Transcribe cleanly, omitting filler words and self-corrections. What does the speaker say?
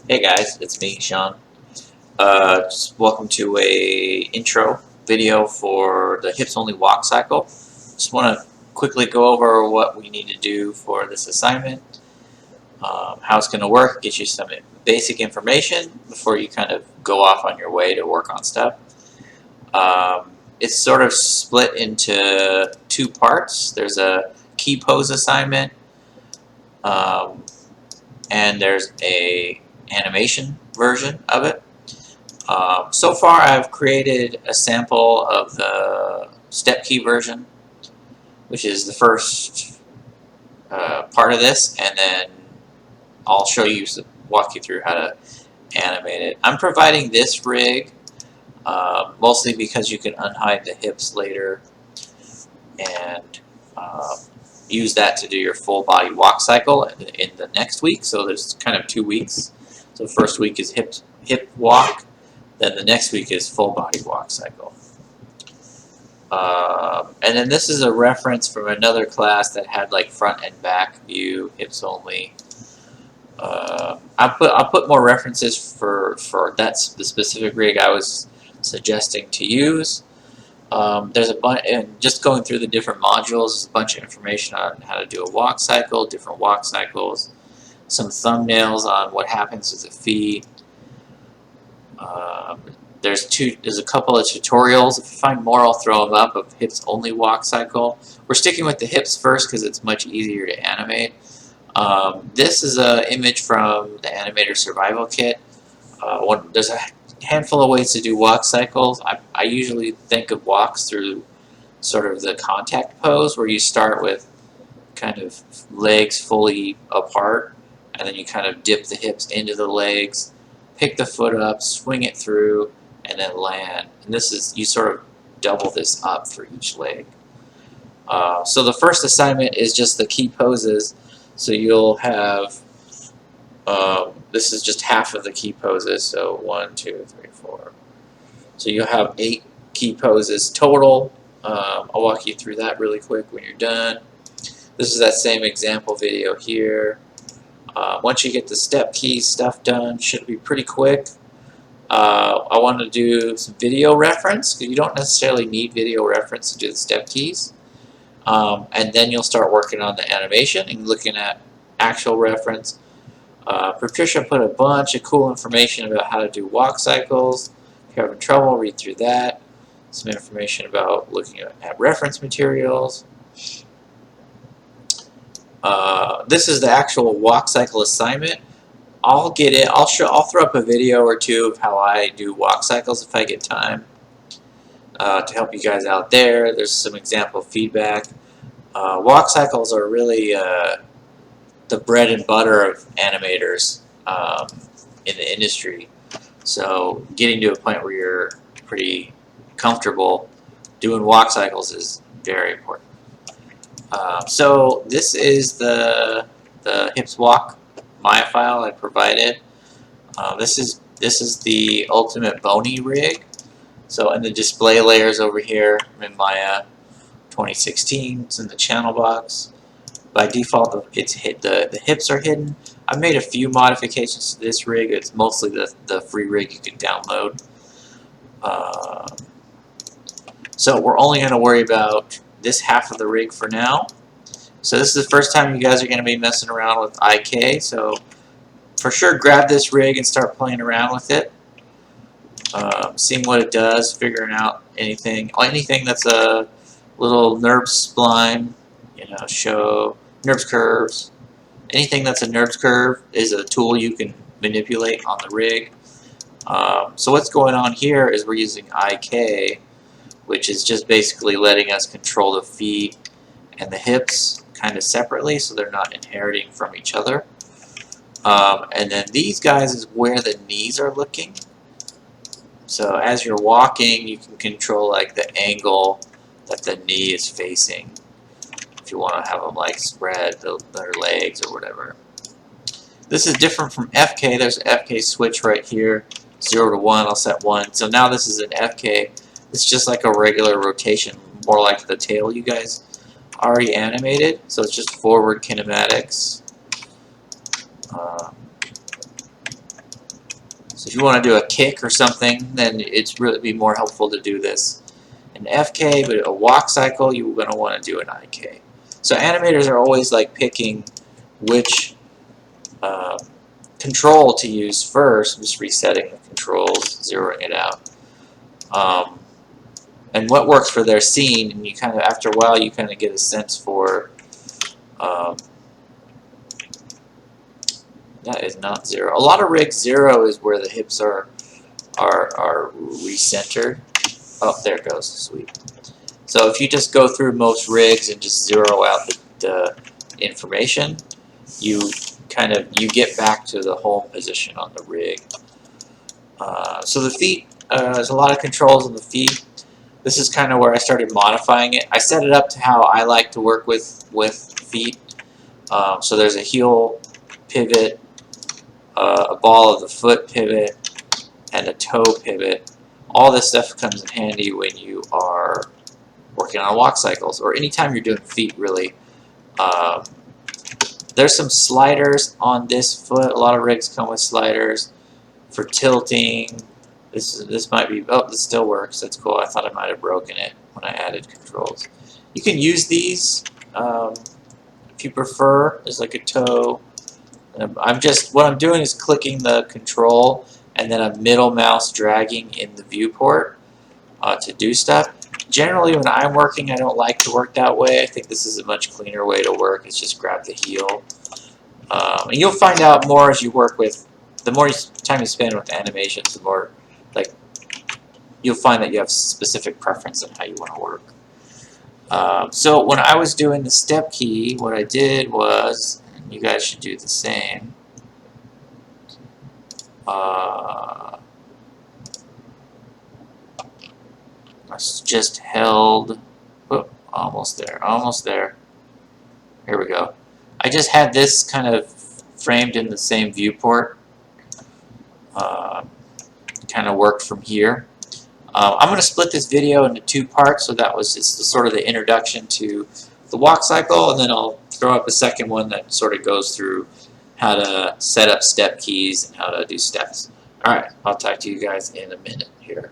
Hey guys, it's me, Sean. Just welcome to a intro video for the hips only walk cycle. Just want to quickly go over what we need to do for this assignment, how it's going to work, get you some basic information before you kind of go off on your way to work on stuff. It's sort of split into two parts. There's a key pose assignment, um, and there's a animation version of it. So far I've created a sample of the step key version, which is the first part of this, and then I'll show you, walk you through how to animate it. I'm providing this rig mostly because you can unhide the hips later and use that to do your full body walk cycle in the next week. So there's kind of 2 weeks. So the first week is hip walk, then the next week is full body walk cycle. And then this is a reference from another class that had like front and back view, hips only. I'll put more references for that's the specific rig I was suggesting to use. There's a bunch, and just going through the different modules, there's a bunch of information on how to do a walk cycle, different walk cycles, some thumbnails on what happens with the feet. There's a couple of tutorials. If you find more, I'll throw them up, of hips only walk cycle. We're sticking with the hips first because it's much easier to animate. This is an image from the Animator Survival Kit. There's a handful of ways to do walk cycles. I usually think of walks through sort of the contact pose, where you start with kind of legs fully apart, and then you kind of dip the hips into the legs, pick the foot up, swing it through, and then land. And this is, you sort of double this up for each leg. So the first assignment is just the key poses. So you'll have, this is just half of the key poses. So 1, 2, 3, 4. So you'll have 8 key poses total. I'll walk you through that really quick when you're done. This is that same example video here. Once you get the step keys stuff done, should be pretty quick. I want to do some video reference, because you don't necessarily need video reference to do the step keys. And then you'll start working on the animation and looking at actual reference. Patricia put a bunch of cool information about how to do walk cycles. If you're having trouble, read through that. Some information about looking at reference materials. This is the actual walk cycle assignment. I'll get it. I'll throw up a video or two of how I do walk cycles if I get time to help you guys out there. There's some example feedback. Walk cycles are really the bread and butter of animators in the industry. So getting to a point where you're pretty comfortable doing walk cycles is very important. So this is the hips walk Maya file I provided. This is the ultimate bony rig. So in the display layers over here, I'm in Maya 2016. It's in the channel box. By default, the hips are hidden. I've made a few modifications to this rig. It's mostly the free rig you can download. So we're only going to worry about this half of the rig for now. So this is the first time you guys are going to be messing around with IK. So for sure, grab this rig and start playing around with it, seeing what it does, figuring out anything that's a little NURBS spline, show NURBS curves. Anything that's a NURBS curve is a tool you can manipulate on the rig. So what's going on here is we're using IK, which is just basically letting us control the feet and the hips kind of separately, so they're not inheriting from each other. And then these guys is where the knees are looking. So as you're walking, you can control like the angle that the knee is facing, if you want to have them like spread their legs or whatever. This is different from FK. There's an FK switch right here, 0 to 1. I'll set 1. So now this is an FK. It's just like a regular rotation, more like the tail you guys already animated. So it's just forward kinematics. So if you want to do a kick or something, then it's really be more helpful to do this in FK, but a walk cycle, you're going to want to do an IK. So animators are always like picking which control to use first. I'm just resetting the controls, zeroing it out. And what works for their scene, and you kind of, after a while, you kind of get a sense for, that is not 0. A lot of rigs, 0 is where the hips are recentered. Oh, there it goes, sweet. So if you just go through most rigs and just zero out the information, you get back to the home position on the rig. So the feet, there's a lot of controls on the feet. This is kind of where I started modifying it. I set it up to how I like to work with feet. So there's a heel pivot, a ball of the foot pivot, and a toe pivot. All this stuff comes in handy when you are working on walk cycles, or anytime you're doing feet, really. There's some sliders on this foot. A lot of rigs come with sliders for tilting. This might be, oh, this still works. That's cool. I thought I might have broken it when I added controls. You can use these if you prefer. There's like a toe. What I'm doing is clicking the control and then a middle mouse dragging in the viewport to do stuff. Generally, when I'm working, I don't like to work that way. I think this is a much cleaner way to work. It's just grab the heel. And you'll find out more as you work with, the more time you spend with animations, the more, like, you'll find that you have specific preference on how you want to work. So when I was doing the step key, what I did was, and you guys should do the same, I just held, oh, almost there. Here we go. I just had this kind of framed in the same viewport. Kind of worked from here. I'm going to split this video into 2 parts, so that was just sort of the introduction to the walk cycle, and then I'll throw up a second one that sort of goes through how to set up step keys and how to do steps. Alright, I'll talk to you guys in a minute here.